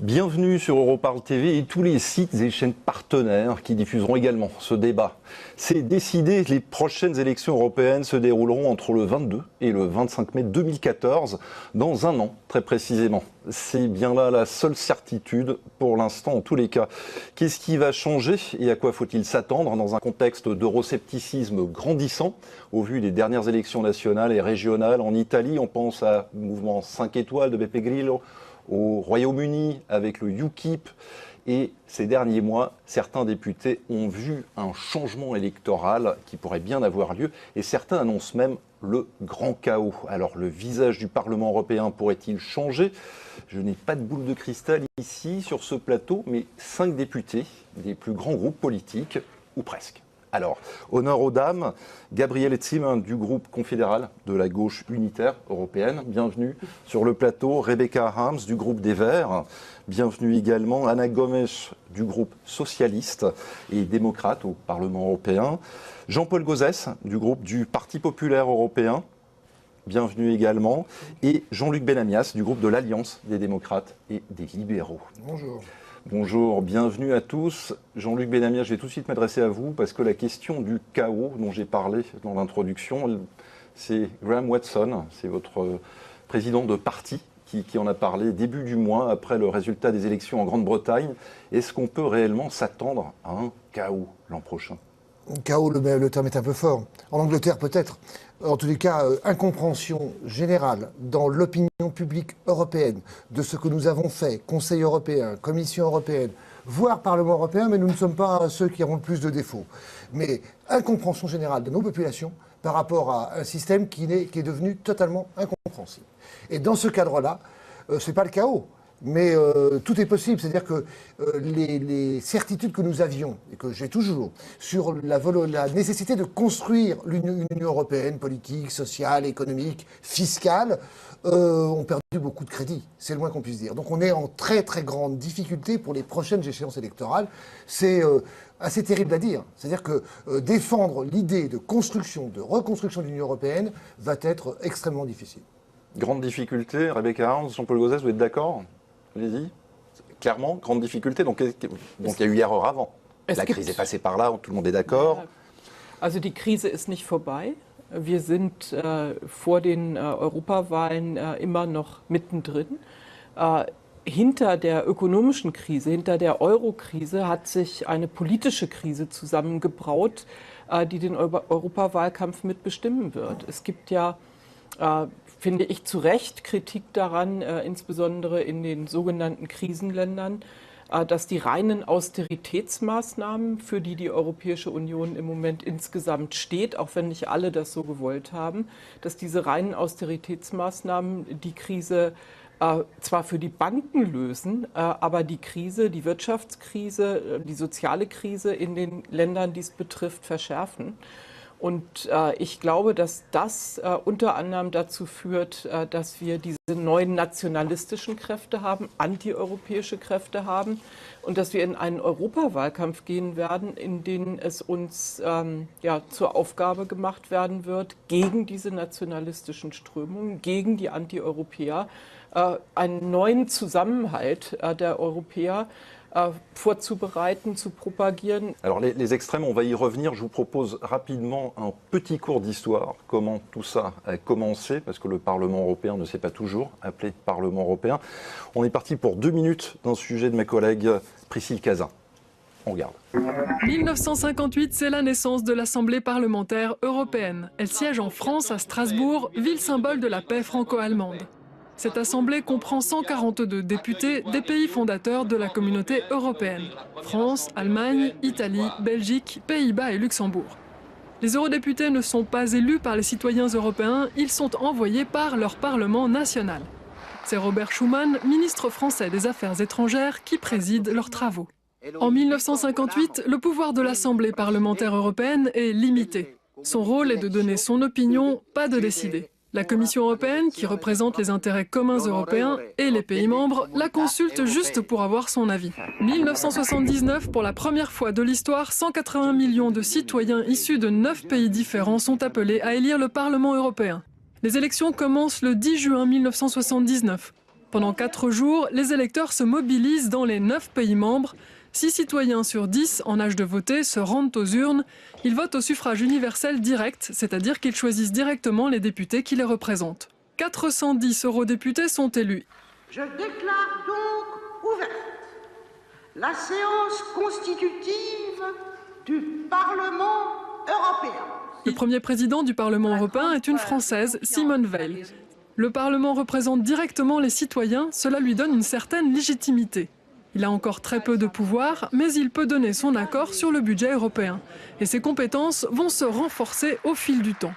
Bienvenue sur Europarl TV et tous les sites et chaînes partenaires qui diffuseront également ce débat. C'est décidé, les prochaines élections européennes se dérouleront entre le 22 et le 25 mai 2014, dans un an très précisément. C'est bien là la seule certitude pour l'instant en tous les cas. Qu'est-ce qui va changer et à quoi faut-il s'attendre dans un contexte d'euroscepticisme grandissant au vu des dernières élections nationales et régionales en Italie? On pense à mouvement 5 étoiles de Beppe Grillo, au Royaume-Uni avec le UKIP, et ces derniers mois, certains députés ont vu un changement électoral qui pourrait bien avoir lieu, et certains annoncent même le grand chaos. Alors le visage du Parlement européen pourrait-il changer? Je n'ai pas de boule de cristal ici sur ce plateau, mais 5 députés des plus grands groupes politiques, ou presque. Alors, honneur aux dames, Gabriele Zimmer du groupe confédéral de la gauche unitaire européenne, bienvenue sur le plateau. Rebecca Harms du groupe des Verts, bienvenue également. Anna Gomes du groupe socialiste et démocrate au Parlement européen. Jean-Paul Gauzès du groupe du Parti populaire européen, bienvenue également. Et Jean-Luc Benamias du groupe de l'Alliance des démocrates et des libéraux. Bonjour. Bonjour, bienvenue à tous. Jean-Luc Benamias, je vais tout de suite m'adresser à vous parce que la question du chaos dont j'ai parlé dans l'introduction, c'est Graham Watson, c'est votre président de parti qui en a parlé début du mois après le résultat des élections en Grande-Bretagne. Est-ce qu'on peut réellement s'attendre à un chaos l'an prochain? Chaos, le terme est un peu fort. En Angleterre peut-être. En tous les cas, incompréhension générale dans l'opinion publique européenne de ce que nous avons fait, Conseil européen, Commission européenne, voire Parlement européen, mais nous ne sommes pas ceux qui avons le plus de défauts. Mais incompréhension générale de nos populations par rapport à un système qui est devenu totalement incompréhensible. Et dans ce cadre-là, ce n'est pas le chaos. Mais tout est possible, c'est-à-dire que les certitudes que nous avions, et que j'ai toujours, sur la nécessité de construire une Union européenne, politique, sociale, économique, fiscale, ont perdu beaucoup de crédit, c'est le moins qu'on puisse dire. Donc on est en très très grande difficulté pour les prochaines échéances électorales. C'est assez terrible à dire, c'est-à-dire que défendre l'idée de construction, de reconstruction de l'Union européenne va être extrêmement difficile. Grande difficulté, Rebecca Harms, Jean-Paul Gauzès, vous êtes d'accord? Allez-y. Clairement, grande difficulté. Donc il y a eu erreur avant. La Krise est passée par là, tout le monde est d'accord. Also die Krise ist nicht vorbei. Wir sind vor den Europawahlen immer noch mittendrin. Hinter der ökonomischen Krise, hinter der Euro-Krise hat sich eine politische Krise zusammengebraut, die den Europawahlkampf mitbestimmen wird. Es gibt ja finde ich zu Recht Kritik daran, insbesondere in den sogenannten Krisenländern, dass die reinen Austeritätsmaßnahmen, für die Europäische Union im Moment insgesamt steht, auch wenn nicht alle das so gewollt haben, dass diese reinen Austeritätsmaßnahmen die Krise zwar für die Banken lösen, aber die Krise, die Wirtschaftskrise, die soziale Krise in den Ländern, die es betrifft, verschärfen. Und ich glaube, dass das unter anderem dazu führt, dass wir diese neuen nationalistischen Kräfte haben, antieuropäische Kräfte haben und dass wir in einen Europawahlkampf gehen werden, in dem es uns zur Aufgabe gemacht werden wird, gegen diese nationalistischen Strömungen, gegen die Antieuropäer, einen neuen Zusammenhalt der Europäer vorzubereiten, zu propagieren. Alors les extrêmes, on va y revenir. Je vous propose rapidement un petit cours d'histoire, comment tout ça a commencé, parce que le Parlement européen ne s'est pas toujours appelé Parlement européen. On est parti pour 2 minutes d'un sujet de ma collègue Priscille Cazin. On regarde. 1958, c'est la naissance de l'Assemblée parlementaire européenne. Elle siège en France, à Strasbourg, ville symbole de la paix franco-allemande. Cette assemblée comprend 142 députés des pays fondateurs de la communauté européenne. France, Allemagne, Italie, Belgique, Pays-Bas et Luxembourg. Les eurodéputés ne sont pas élus par les citoyens européens, ils sont envoyés par leur Parlement national. C'est Robert Schuman, ministre français des Affaires étrangères, qui préside leurs travaux. En 1958, le pouvoir de l'Assemblée parlementaire européenne est limité. Son rôle est de donner son opinion, pas de décider. La Commission européenne, qui représente les intérêts communs européens, et les pays membres, la consulte juste pour avoir son avis. 1979, pour la première fois de l'histoire, 180 millions de citoyens issus de 9 pays différents sont appelés à élire le Parlement européen. Les élections commencent le 10 juin 1979. Pendant 4 jours, les électeurs se mobilisent dans les 9 pays membres. 6 citoyens sur 10 en âge de voter se rendent aux urnes. Ils votent au suffrage universel direct, c'est-à-dire qu'ils choisissent directement les députés qui les représentent. 410 eurodéputés sont élus. Je déclare donc ouverte la séance constitutive du Parlement européen. Le premier président du Parlement européen est une Française, Simone Veil. Le Parlement représente directement les citoyens, cela lui donne une certaine légitimité. Il a encore très peu de pouvoir, mais il peut donner son accord sur le budget européen. Et ses compétences vont se renforcer au fil du temps.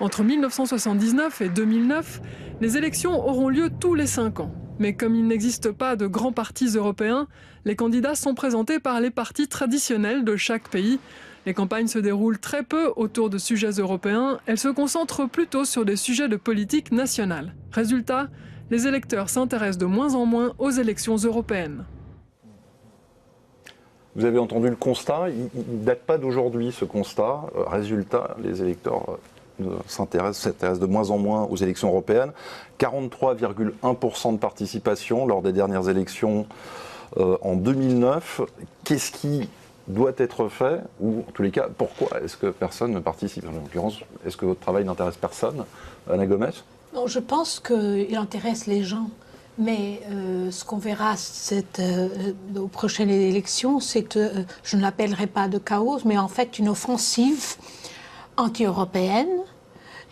Entre 1979 et 2009, les élections auront lieu tous les 5 ans. Mais comme il n'existe pas de grands partis européens, les candidats sont présentés par les partis traditionnels de chaque pays. Les campagnes se déroulent très peu autour de sujets européens, elles se concentrent plutôt sur des sujets de politique nationale. Résultat, les électeurs s'intéressent de moins en moins aux élections européennes. Vous avez entendu le constat, il ne date pas d'aujourd'hui ce constat. Résultat, les électeurs s'intéressent de moins en moins aux élections européennes. 43,1% de participation lors des dernières élections en 2009. Qu'est-ce qui doit être fait, ou en tous les cas, pourquoi est-ce que personne ne participe? En l'occurrence, est-ce que votre travail n'intéresse personne? Anna Gomes? Non, je pense qu'il intéresse les gens. Mais ce qu'on verra aux prochaines élections, c'est que je ne l'appellerai pas de chaos, mais en fait une offensive anti-européenne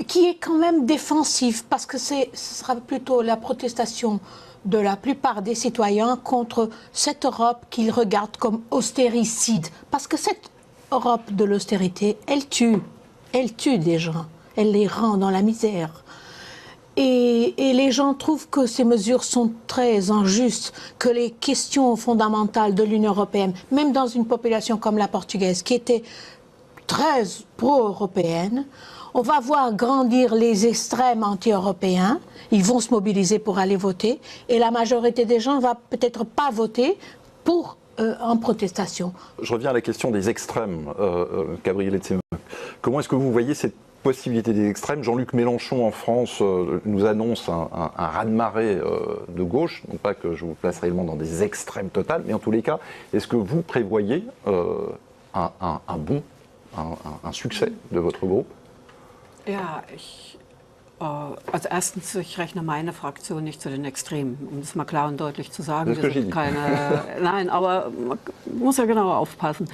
qui est quand même défensive, parce que ce sera plutôt la protestation de la plupart des citoyens contre cette Europe qu'ils regardent comme austéricide. Parce que cette Europe de l'austérité, elle tue des gens, elle les rend dans la misère. Et les gens trouvent que ces mesures sont très injustes, que les questions fondamentales de l'Union européenne, même dans une population comme la portugaise, qui était très pro-européenne, on va voir grandir les extrêmes anti-européens, ils vont se mobiliser pour aller voter, et la majorité des gens ne va peut-être pas voter en protestation. Je reviens à la question des extrêmes, Gabriele Zimmer. Comment est-ce que vous voyez cette possibilité des extrêmes? Jean-Luc Mélenchon en France nous annonce un raz-de-marée de gauche, non pas que je vous place réellement dans des extrêmes totales, mais en tous les cas, est-ce que vous prévoyez un succès de votre groupe? Ja, also erstens, ich rechne meine Fraktion nicht zu den Extremen, um das mal klar und deutlich zu sagen. Wir sind keine, nein, aber man muss ja genauer aufpassen.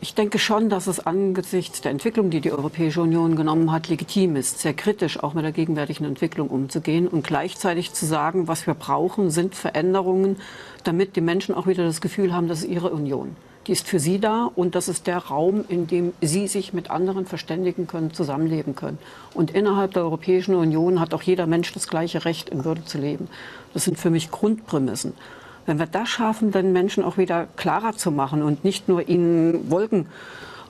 Ich denke schon, dass es angesichts der Entwicklung, die die Europäische Union genommen hat, legitim ist, sehr kritisch auch mit der gegenwärtigen Entwicklung umzugehen und gleichzeitig zu sagen, was wir brauchen, sind Veränderungen, damit die Menschen auch wieder das Gefühl haben, das ist ihre Union. Die ist für sie da und das ist der Raum, in dem sie sich mit anderen verständigen können, zusammenleben können. Und innerhalb der Europäischen Union hat auch jeder Mensch das gleiche Recht, in Würde zu leben. Das sind für mich Grundprämissen. Wenn wir das schaffen, den Menschen auch wieder klarer zu machen und nicht nur ihnen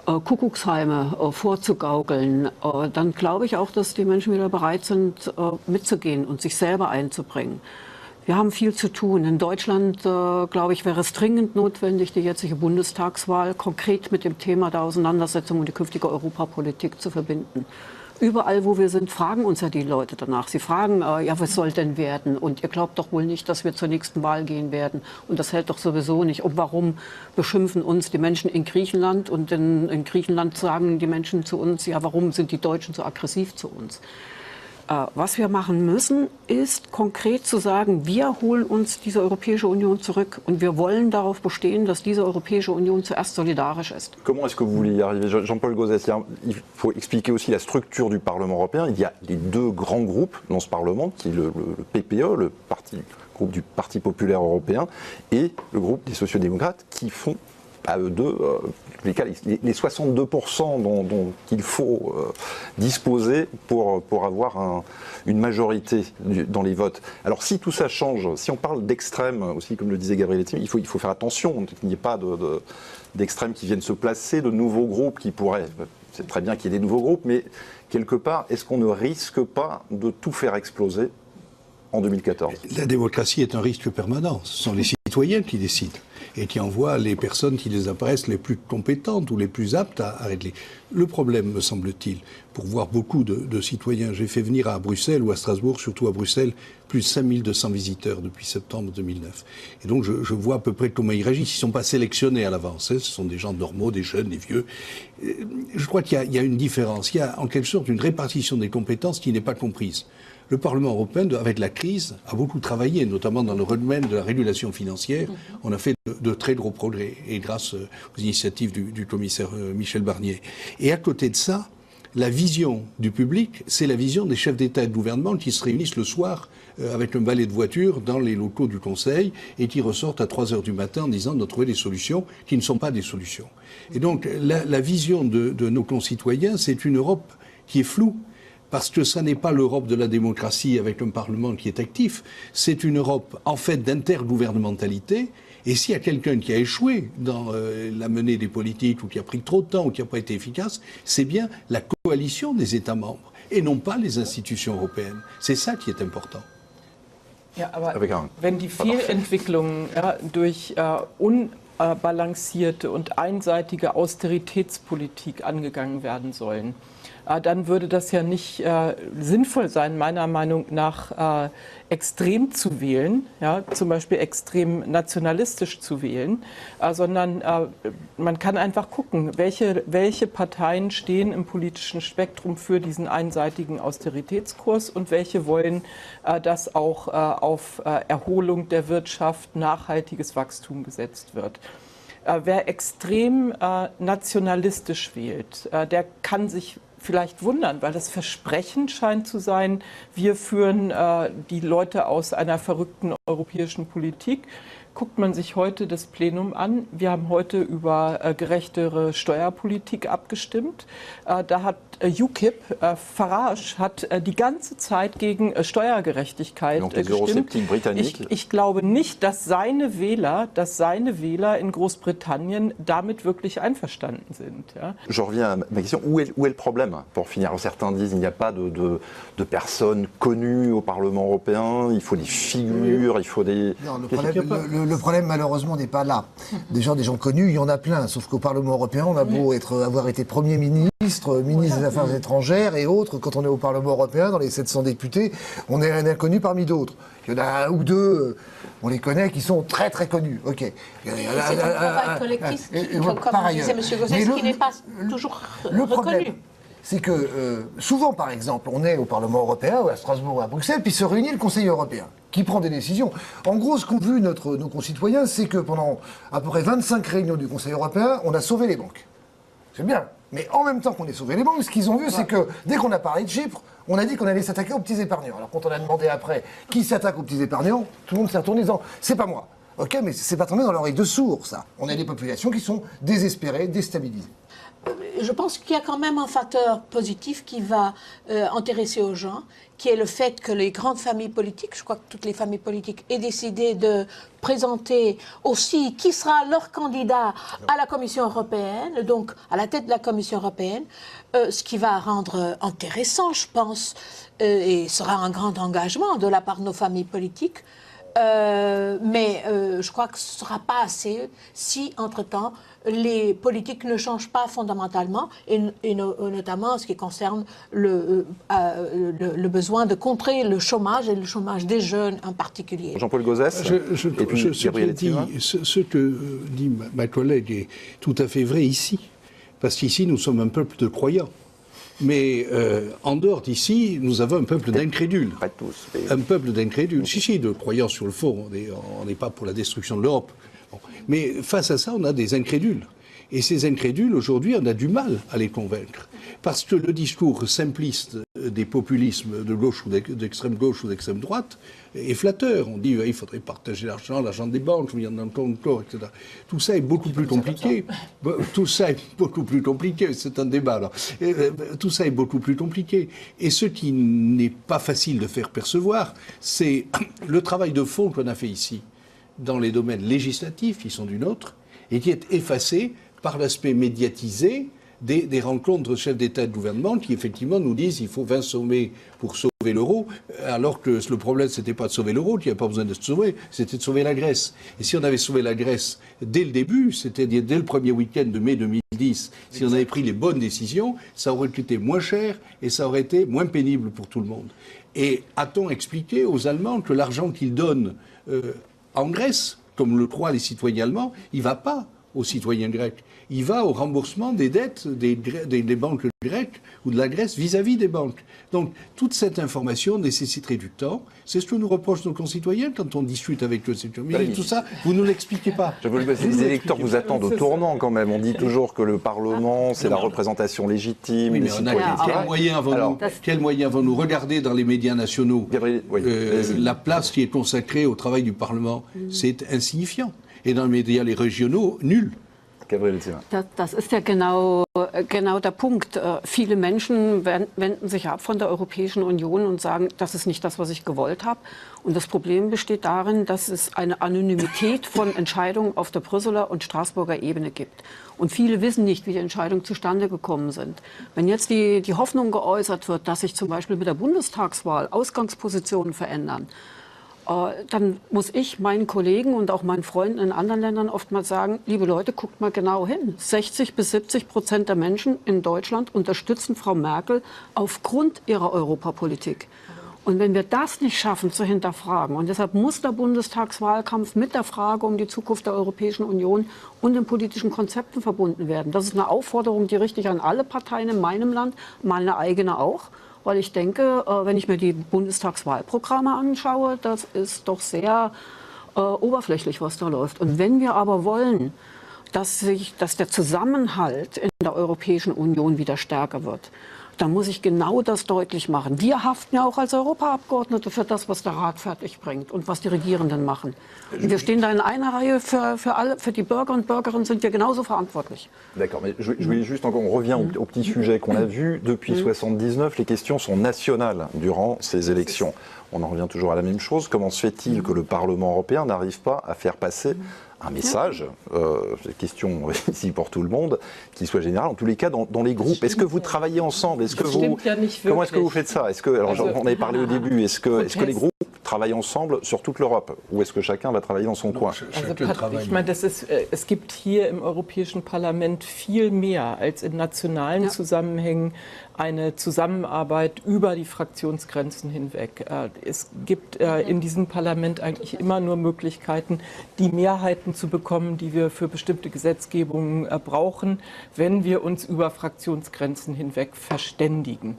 Kuckucksheime vorzugaukeln, dann glaube ich auch, dass die Menschen wieder bereit sind, mitzugehen und sich selber einzubringen. Wir haben viel zu tun. In Deutschland, glaube ich, wäre es dringend notwendig, die jetzige Bundestagswahl konkret mit dem Thema der Auseinandersetzung und die künftige Europapolitik zu verbinden. Überall, wo wir sind, fragen uns ja die Leute danach. Sie fragen, ja, was soll denn werden? Und ihr glaubt doch wohl nicht, dass wir zur nächsten Wahl gehen werden. Und das hält doch sowieso nicht. Und warum beschimpfen uns die Menschen in Griechenland? Und in Griechenland sagen die Menschen zu uns, ja, warum sind die Deutschen so aggressiv zu uns? Was wir machen müssen, ist konkret zu sagen, wir holen uns diese Europäische Union zurück und wir wollen darauf bestehen, dass diese Europäische Union zuerst solidarisch ist. Comment est-ce que vous voulez y arriver? Jean-Paul Gauzès, il faut expliquer aussi la structure du Parlement européen. Il y a les deux grands groupes dans ce Parlement, qui est le PPE, le groupe du Parti populaire européen, et le groupe des sociodémocrates, qui font à eux deux, les 62% dont il faut disposer pour avoir une majorité dans les votes. Alors si tout ça change, si on parle d'extrême aussi, comme le disait Gabriele Zimmer, il faut faire attention qu'il n'y ait pas d'extrêmes qui viennent se placer, de nouveaux groupes qui pourraient... C'est très bien qu'il y ait des nouveaux groupes, mais quelque part, est-ce qu'on ne risque pas de tout faire exploser en 2014? La démocratie est un risque permanent. Ce sont les citoyens qui décident et qui envoient les personnes qui les apparaissent les plus compétentes ou les plus aptes à régler. Le problème, me semble-t-il, pour voir beaucoup de citoyens. J'ai fait venir à Bruxelles ou à Strasbourg, surtout à Bruxelles, plus de 5200 visiteurs depuis septembre 2009. Et donc je vois à peu près comment ils réagissent. Ils ne sont pas sélectionnés à l'avance. Ce sont des gens normaux, des jeunes, des vieux. Je crois qu'il y a une différence. Il y a en quelque sorte une répartition des compétences qui n'est pas comprise. Le Parlement européen, avec la crise, a beaucoup travaillé, notamment dans le domaine de la régulation financière. On a fait de très gros progrès, et grâce aux initiatives du commissaire Michel Barnier. Et à côté de ça, la vision du public, c'est la vision des chefs d'État et de gouvernement qui se réunissent le soir avec un balai de voiture dans les locaux du Conseil et qui ressortent à 3 heures du matin en disant de trouver des solutions qui ne sont pas des solutions. Et donc la vision de nos concitoyens, c'est une Europe qui est floue. Parce que ça n'est pas l'Europe de la démocratie avec un Parlement qui est actif, c'est une Europe en fait d'intergouvernementalité. Et s'il y a quelqu'un qui a échoué dans la menée des politiques ou qui a pris trop de temps ou qui n'a pas été efficace, c'est bien la coalition des États membres et non pas les institutions européennes. C'est ça qui est important. Ja, aber wenn die Fehlentwicklungen durch unbalancierte und einseitige Austeritätspolitik angegangen werden sollen, dann würde das ja nicht sinnvoll sein, meiner Meinung nach extrem zu wählen, ja, zum Beispiel extrem nationalistisch zu wählen, sondern man kann einfach gucken, welche Parteien stehen im politischen Spektrum für diesen einseitigen Austeritätskurs und welche wollen, dass auch auf Erholung der Wirtschaft, nachhaltiges Wachstum gesetzt wird. Wer extrem nationalistisch wählt, der kann sich vielleicht wundern, weil das Versprechen scheint zu sein, wir führen die Leute aus einer verrückten europäischen Politik. Guckt man sich heute das Plenum an, wir haben heute über gerechtere Steuerpolitik abgestimmt. Da hat UKIP, Farage, hat die ganze Zeit gegen Steuergerechtigkeit gestimmt. Ich glaube nicht, dass seine Wähler in Großbritannien damit wirklich einverstanden sind. Ja. Je reviens à ma question. Où est le problème, pour finir? Certains disent qu'il n'y a pas de personnes connues au Parlement européen, il faut des figures, il faut des... Non, le problème, malheureusement, n'est pas là. Des gens connus, il y en a plein. Sauf qu'au Parlement européen, on a beau avoir été Premier ministre, ministre des Affaires étrangères et autres, quand on est au Parlement européen, dans les 700 députés, on est un inconnu parmi d'autres. Il y en a un ou deux, on les connaît, qui sont très très connus. Ok. C'est un travail collectif, comme disait M. Gauzès, qui n'est pas toujours reconnu. C'est que souvent, par exemple, on est au Parlement européen, ou à Strasbourg ou à Bruxelles, puis se réunit le Conseil européen, qui prend des décisions. En gros, ce qu'ont vu nos concitoyens, c'est que pendant à peu près 25 réunions du Conseil européen, on a sauvé les banques. C'est bien. Mais en même temps qu'on ait sauvé les banques, ce qu'ils ont vu, c'est que dès qu'on a parlé de Chypre, on a dit qu'on allait s'attaquer aux petits épargnants. Alors quand on a demandé après qui s'attaque aux petits épargnants, tout le monde s'est retourné en disant « c'est pas moi ». Ok, mais c'est pas tombé dans l'oreille de sourd, ça. On a des populations qui sont désespérées, déstabilisées. Je pense qu'il y a quand même un facteur positif qui va intéresser aux gens, qui est le fait que les grandes familles politiques, je crois que toutes les familles politiques, aient décidé de présenter aussi qui sera leur candidat à la Commission européenne, donc à la tête de la Commission européenne, ce qui va rendre intéressant, je pense, et sera un grand engagement de la part de nos familles politiques. Mais je crois que ce ne sera pas assez si, entre-temps, les politiques ne changent pas fondamentalement, et notamment en ce qui concerne le besoin de contrer le chômage, et le chômage des jeunes en particulier. Jean-Paul Gauzès ce que dit ma collègue est tout à fait vrai ici, parce qu'ici nous sommes un peuple de croyants. Mais en dehors d'ici, nous avons un peuple d'incrédules. Pas tous. Un peuple d'incrédules. Si, de croyants sur le fond. On n'est pas pour la destruction de l'Europe. Bon. Mais face à ça, on a des incrédules. Et ces incrédules, aujourd'hui, on a du mal à les convaincre. Parce que le discours simpliste des populismes de gauche ou d'extrême gauche ou d'extrême droite est flatteur. On dit il faudrait partager l'argent des banques, il y en a encore, etc. Tout ça est beaucoup plus compliqué. Tout ça est beaucoup plus compliqué. C'est un débat, là. Tout ça est beaucoup plus compliqué. Et ce qui n'est pas facile de faire percevoir, c'est le travail de fond qu'on a fait ici, dans les domaines législatifs qui sont du nôtre, et qui est effacé par l'aspect médiatisé des rencontres de chefs d'État et de gouvernement qui effectivement nous disent qu'il faut 20 sommets pour sauver l'euro, alors que le problème c'était pas de sauver l'euro, qu'il n'y avait pas besoin de se sauver, c'était de sauver la Grèce. Et si on avait sauvé la Grèce dès le début, c'est-à-dire dès le premier week-end de mai 2010, si on avait pris les bonnes décisions, ça aurait coûté moins cher et ça aurait été moins pénible pour tout le monde. Et a-t-on expliqué aux Allemands que l'argent qu'ils donnent en Grèce, comme le croient les citoyens allemands, il ne va pas aux citoyens grecs. Il va au remboursement des dettes des banques grecques ou de la Grèce vis-à-vis des banques. Donc, toute cette information nécessiterait du temps. C'est ce que nous reprochent nos concitoyens quand on discute avec eux. Mais tout ça, vous ne nous l'expliquez pas. Les électeurs vous attendent au tournant quand même. On dit toujours que le Parlement, c'est la représentation légitime. Oui, mais quel moyen avons-nous Regardez dans les médias nationaux la place qui est consacrée au travail du Parlement. C'est insignifiant. Et dans les médias, les régionaux, nul. Das ist ja genau der Punkt. Viele Menschen wenden sich ab von der Europäischen Union und sagen, das ist nicht das, was ich gewollt habe. Und das Problem besteht darin, dass es eine Anonymität von Entscheidungen auf der Brüsseler und Straßburger Ebene gibt. Und viele wissen nicht, wie die Entscheidungen zustande gekommen sind. Wenn jetzt die Hoffnung geäußert wird, dass sich zum Beispiel mit der Bundestagswahl Ausgangspositionen verändern, dann muss ich meinen Kollegen und auch meinen Freunden in anderen Ländern oftmals sagen, liebe Leute, guckt mal genau hin. 60-70% der Menschen in Deutschland unterstützen Frau Merkel aufgrund ihrer Europapolitik. Und wenn wir das nicht schaffen zu hinterfragen, und deshalb muss der Bundestagswahlkampf mit der Frage um die Zukunft der Europäischen Union und den politischen Konzepten verbunden werden. Das ist eine Aufforderung, die richte ich an alle Parteien in meinem Land, meine eigene auch. Weil ich denke, wenn ich mir die Bundestagswahlprogramme anschaue, das ist doch sehr oberflächlich, was da läuft. Und wenn wir aber wollen, dass der Zusammenhalt in der Europäischen Union wieder stärker wird, dann muss ich genau das deutlich machen. Wir haften ja auch als Europaabgeordnete für das, was der Rat fertig bringt und was die Regierenden machen. Und wir stehen da in einer Reihe für alle, für die Bürger und Bürgerinnen sind wir genauso verantwortlich. D'accord, mais je voulais juste encore, on revient au petit sujet qu'on a vu. Depuis 1979, les questions sont nationales durant ces élections. On en revient toujours à la même chose. Comment se fait-il que le Parlement européen n'arrive pas à faire passer un message, question ici pour tout le monde, qui soit général, en tous les cas dans les groupes. Est-ce que vous travaillez ensemble? Comment est-ce que vous faites ça? On avait parlé au début, est-ce que les groupes travaillent ensemble sur toute l'Europe? Ou est-ce que chacun va travailler dans son coin? Ich meine, es gibt hier im Europäischen Parlament viel mehr als in nationalen Zusammenhängen eine Zusammenarbeit über die Fraktionsgrenzen hinweg. Es gibt in diesem Parlament eigentlich immer nur Möglichkeiten, die Mehrheiten zu bekommen, die wir für bestimmte Gesetzgebungen brauchen, wenn wir uns über Fraktionsgrenzen hinweg verständigen.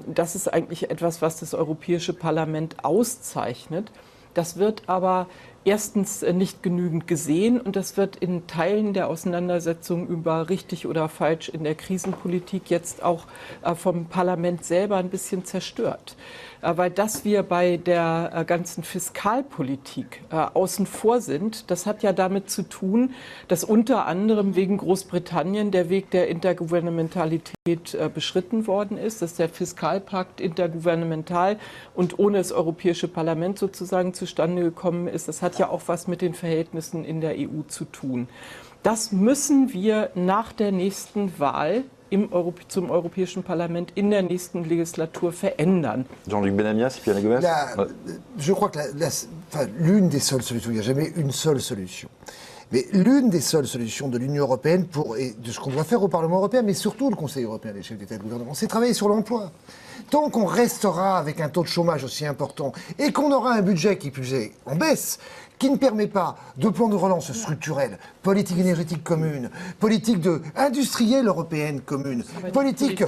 Das ist eigentlich etwas, was das Europäische Parlament auszeichnet. Das wird aber erstens nicht genügend gesehen und das wird in Teilen der Auseinandersetzung über richtig oder falsch in der Krisenpolitik jetzt auch vom Parlament selber ein bisschen zerstört. Weil dass wir bei der ganzen Fiskalpolitik außen vor sind, das hat ja damit zu tun, dass unter anderem wegen Großbritannien der Weg der Intergouvernementalität beschritten worden ist, dass der Fiskalpakt intergouvernemental und ohne das Europäische Parlament sozusagen zustande gekommen ist. Das hat ja auch was mit den Verhältnissen in der EU zu tun. Das müssen wir nach der nächsten Wahl zum Europäischen Parlament in der nächsten Législature verändern. Jean-Luc Benamias, Pierre Gomez. Je crois que l'une des seules solutions, il n'y a jamais une seule solution, mais l'une des seules solutions de l'Union européenne et de ce qu'on doit faire au Parlement européen, mais surtout le Conseil européen des chefs d'État et de gouvernement, c'est travailler sur l'emploi. Tant qu'on restera avec un taux de chômage aussi important et qu'on aura un budget qui plus est en baisse, qui ne permet pas de plan de relance structurel, politique énergétique commune, politique industrielle européenne commune, politique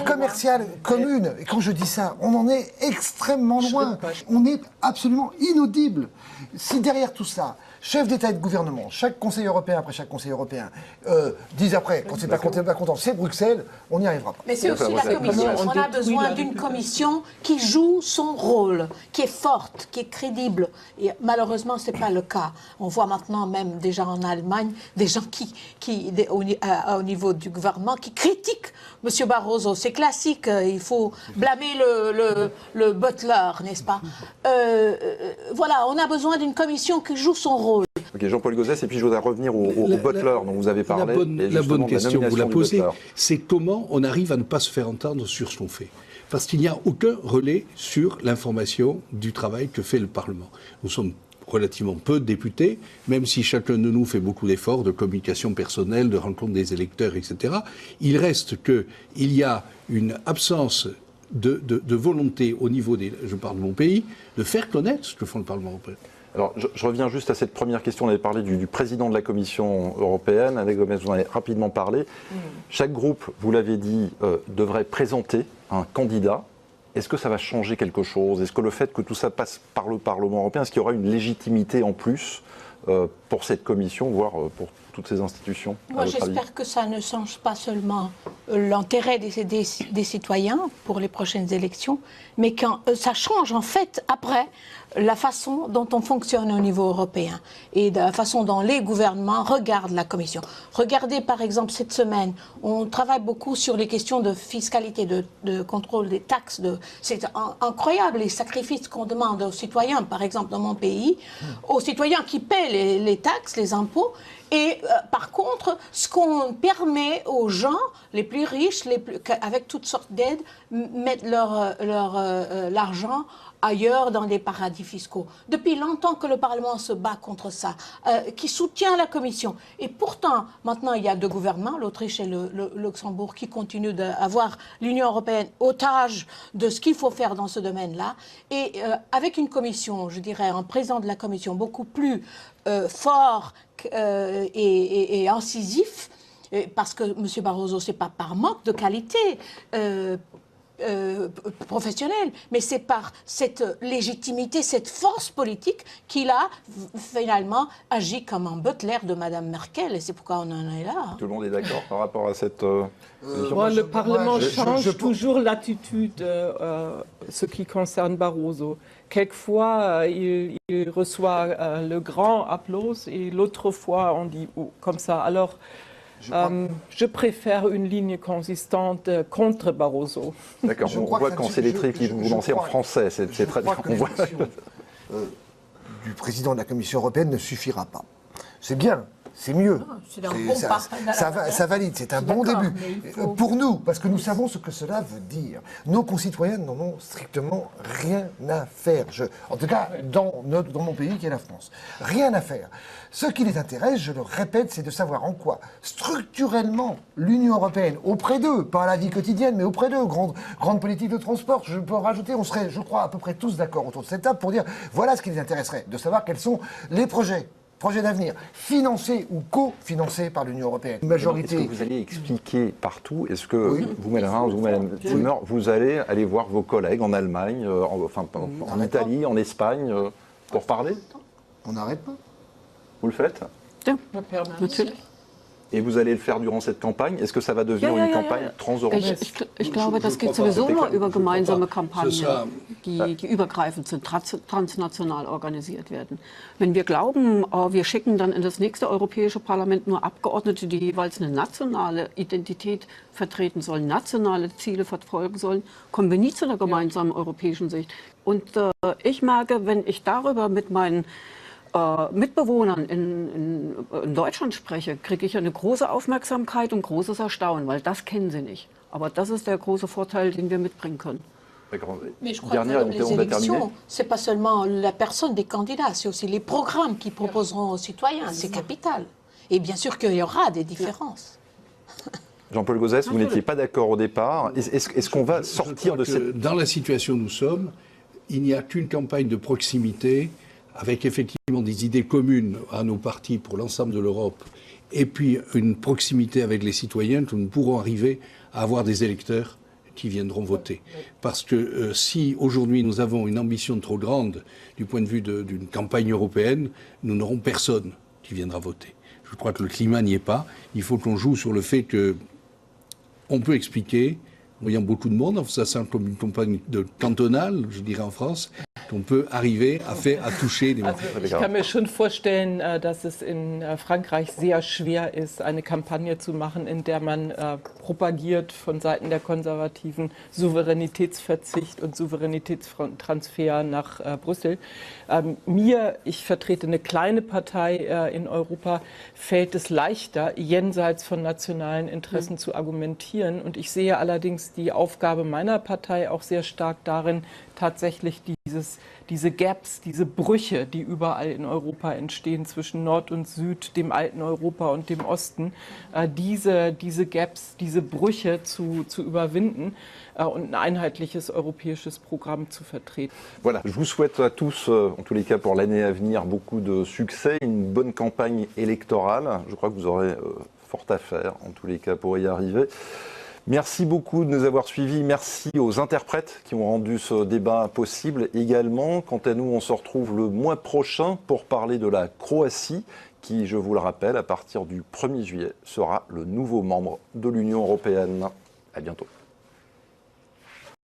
commerciale commune. Et quand je dis ça, on en est extrêmement loin. On est absolument inaudible. Si derrière tout ça, chef d'État et de gouvernement, chaque Conseil européen après chaque Conseil européen, disent après, quand c'est pas content, c'est Bruxelles, on n'y arrivera pas. Mais c'est aussi la Commission. On a besoin d'une Commission qui joue son rôle, qui est forte, qui est crédible. Et malheureusement, ce n'est pas le cas. On voit maintenant même déjà en Allemagne des gens au niveau du gouvernement qui critiquent M. Barroso. C'est classique, il faut blâmer le butler, n'est-ce pas? Voilà, on a besoin d'une Commission qui joue son rôle, Ok, Jean-Paul Gauzès, et puis je voudrais revenir au Butler dont vous avez parlé. La bonne question, vous la posez, Butler. c'est comment on arrive à ne pas se faire entendre sur ce qu'on fait. Parce qu'il n'y a aucun relais sur l'information du travail que fait le Parlement. Nous sommes relativement peu de députés, même si chacun de nous fait beaucoup d'efforts de communication personnelle, de rencontre des électeurs, etc. Il reste qu'il y a une absence de volonté au niveau des, je parle de mon pays, de faire connaître ce que font le Parlement européen. Alors, je reviens juste à cette première question. On avait parlé du président de la Commission européenne. Avec Gomez, vous en avez rapidement parlé. Chaque groupe, vous l'avez dit, devrait présenter un candidat. Est-ce que ça va changer quelque chose? Est-ce que le fait que tout ça passe par le Parlement européen, est-ce qu'il y aura une légitimité en plus pour cette commission, voire pour toutes ces institutions? Moi, j'espère que ça ne change pas seulement l'intérêt des citoyens pour les prochaines élections, mais que ça change en fait après la façon dont on fonctionne au niveau européen et de la façon dont les gouvernements regardent la Commission. Regardez par exemple cette semaine, on travaille beaucoup sur les questions de fiscalité, de contrôle des taxes. C'est incroyable les sacrifices qu'on demande aux citoyens, par exemple dans mon pays, aux citoyens qui paient les taxes, les impôts. Et par contre, ce qu'on permet aux gens les plus riches, avec toutes sortes d'aides, mettre l'argent ailleurs dans des paradis fiscaux. Depuis longtemps que le Parlement se bat contre ça, qui soutient la Commission. Et pourtant, maintenant, il y a deux gouvernements, l'Autriche et le Luxembourg, qui continuent d'avoir l'Union européenne otage de ce qu'il faut faire dans ce domaine-là. Et avec une Commission, je dirais, un président de la Commission beaucoup plus fort et incisif, parce que M. Barroso, ce n'est pas par manque de qualité professionnelle, mais c'est par cette légitimité, cette force politique qu'il a finalement agi comme un butler de Mme Merkel, et c'est pourquoi on en est là. Tout le monde est d'accord par rapport à cette... le Parlement change toujours l'attitude, ce qui concerne Barroso. Quelquefois, il reçoit le grand applause et l'autre fois, on dit comme ça. Alors, je préfère une ligne consistante contre Barroso. D'accord, on voit quand c'est les traits qui vous lancez en français, c'est très bien. On voit. Du président de la Commission européenne ne suffira pas. C'est bien. C'est mieux. Ça valide, c'est un bon début. Pour nous, parce que nous savons ce que cela veut dire. Nos concitoyens n'en ont strictement rien à faire. En tout cas, dans mon pays qui est la France. Rien à faire. Ce qui les intéresse, je le répète, c'est de savoir en quoi, structurellement, l'Union européenne, auprès d'eux, pas à la vie quotidienne, mais auprès d'eux, grande politique de transport, je peux en rajouter, on serait, je crois, à peu près tous d'accord autour de cette table pour dire, voilà ce qui les intéresserait, de savoir quels sont les projets d'avenir, financés ou co-financés par l'Union européenne. Majorité. Est-ce que vous allez expliquer partout? Est-ce que vous, Madame Reims, vous, Madame Zimmer, vous allez aller voir vos collègues en Allemagne, en Italie, en Espagne, pour parler? On n'arrête pas. Vous le faites? Natürlich. Et vous allez le faire durant cette campagne? Est-ce que ça va devenir une campagne transeuropéenne? Ich glaube, das geht sowieso nur über gemeinsame Kampagnen, die übergreifend sind, transnational organisiert werden. Wenn wir glauben, wir schicken dann in das nächste Europäische Parlament nur Abgeordnete, die jeweils eine nationale Identität vertreten sollen, nationale Ziele verfolgen sollen, kommen wir nie zu einer gemeinsamen europäischen Sicht. Und ich merke, wenn ich darüber mit meinen Mitbewohnern in Deutschland spreche, kriege ich eine große Aufmerksamkeit und großes Erstaunen, weil das kennen sie nicht. Aber das ist der große Vorteil, den wir mitbringen können. Mais je crois que les élections, ce n'est pas seulement la personne des candidats, c'est aussi les programmes qu'ils proposeront aux citoyens, c'est capital. Et bien sûr qu'il y aura des différences. Jean-Paul Gauzès, vous n'étiez pas d'accord au départ. Est-ce qu'on va sortir de cette... Dans la situation où nous sommes, il n'y a qu'une campagne de proximité avec effectivement des idées communes à nos partis pour l'ensemble de l'Europe, et puis une proximité avec les citoyens, que nous pourrons arriver à avoir des électeurs qui viendront voter. Parce que si aujourd'hui nous avons une ambition trop grande du point de vue d'une campagne européenne, nous n'aurons personne qui viendra voter. Je crois que le climat n'y est pas. Il faut qu'on joue sur le fait qu'on peut expliquer, en voyant beaucoup de monde, ça semble comme une campagne cantonale, je dirais en France, qu'on peut arriver à toucher les Also ich kann mir schon vorstellen, dass es in Frankreich sehr schwer ist, eine Kampagne zu machen, in der man propagiert von Seiten der Konservativen Souveränitätsverzicht und Souveränitätstransfer nach Brüssel. Ich vertrete eine kleine Partei in Europa, fällt es leichter, jenseits von nationalen Interessen zu argumentieren. Und ich sehe allerdings die Aufgabe meiner Partei auch sehr stark darin, tatsächlich diese Gaps, diese Brüche, die überall in Europa entstehen zwischen Nord und Süd, dem alten Europa und dem Osten, diese Gaps, diese Brüche zu überwinden und ein einheitliches europäisches Programm zu vertreten. Voilà, je vous souhaite à tous, en tous les cas pour l'année à venir, beaucoup de succès, une bonne campagne électorale. Je crois que vous aurez fort à faire, en tous les cas, pour y arriver. Merci beaucoup de nous avoir suivis. Merci aux interprètes qui ont rendu ce débat possible également. Quant à nous, on se retrouve le mois prochain pour parler de la Croatie, qui, je vous le rappelle, à partir du 1er juillet, sera le nouveau membre de l'Union européenne. À bientôt.